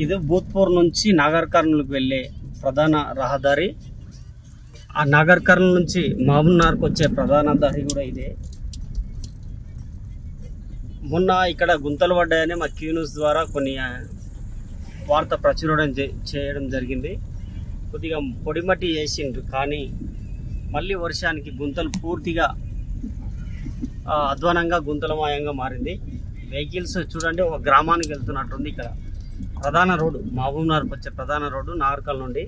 ఇది భూత్పూర్ నుంచి నాగర్ కర్నూలుకు వెళ్ళే ప్రధాన రహదారి. ఆ నాగర్ కర్నూలు నుంచి మహబూబ్నగర్కు వచ్చే ప్రధాన దారి కూడా ఇదే. మొన్న ఇక్కడ గుంతలు పడ్డాయని మా క్యూ న్యూస్ ద్వారా కొన్ని వార్త ప్రచురణ చేయడం జరిగింది. కొద్దిగా పొడిమట్టి వేసిండ్రు, కానీ మళ్ళీ వర్షానికి గుంతలు పూర్తిగా అధ్వానంగా గుంతలమయంగా మారింది. వెహికల్స్ చూడండి, ఒక గ్రామానికి వెళ్తున్నట్టుంది. ఇక్కడ ప్రధాన రోడ్డు మహబూబ్నగర్కి వచ్చే ప్రధాన రోడ్డు నాగర్కల్ నుండి,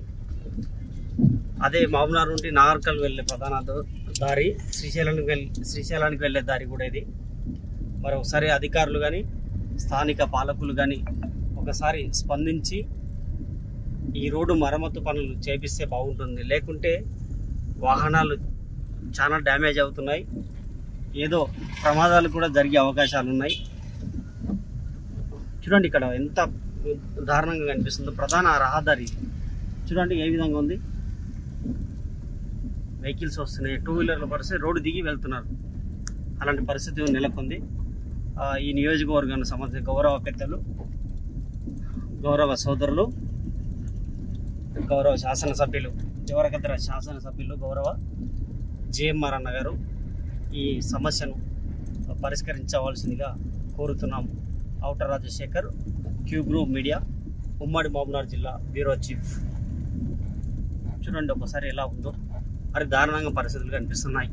అదే మహబూబ్నగర్ నుండి నాగర్కల్ వెళ్ళే ప్రధాన దారి, శ్రీశైలానికి వెళ్ళే దారి కూడా ఇది. మరి ఒకసారి అధికారులు కానీ స్థానిక పాలకులు కానీ ఒకసారి స్పందించి ఈ రోడ్డు మరమ్మతు పనులు చేపిస్తే బాగుంటుంది. లేకుంటే వాహనాలు చాలా డ్యామేజ్ అవుతున్నాయి, ఏదో ప్రమాదాలు కూడా జరిగే అవకాశాలు ఉన్నాయి. చూడండి ఇక్కడ ఎంత దారుణంగా కనిపిస్తుందో. ప్రధాన రహదారి చూడండి ఏ విధంగా ఉంది. వెహికల్స్ వస్తున్నాయి, టూ వీలర్ల పరిస్థితి, రోడ్డు దిగి వెళ్తున్నారు. అలాంటి పరిస్థితి నెలకొంది. ఈ నియోజకవర్గానికి సంబంధించిన గౌరవ పెద్దలు, గౌరవ సోదరులు, గౌరవ శాసనసభ్యులు, దేవరకద్ర శాసనసభ్యులు గౌరవ జేఎంఆర్ అన్న గారు ఈ సమస్యను పరిష్కరించవలసిందిగా కోరుతున్నాము. Outer Rajasekhar, queue group media, ఉమ్మడి మహబూబ్నగర్ జిల్లా బ్యూరో చీఫ్. చూడండి ఒకసారి ఎలా ఉందో, మరి దారుణంగా పరిస్థితులు కనిపిస్తున్నాయి.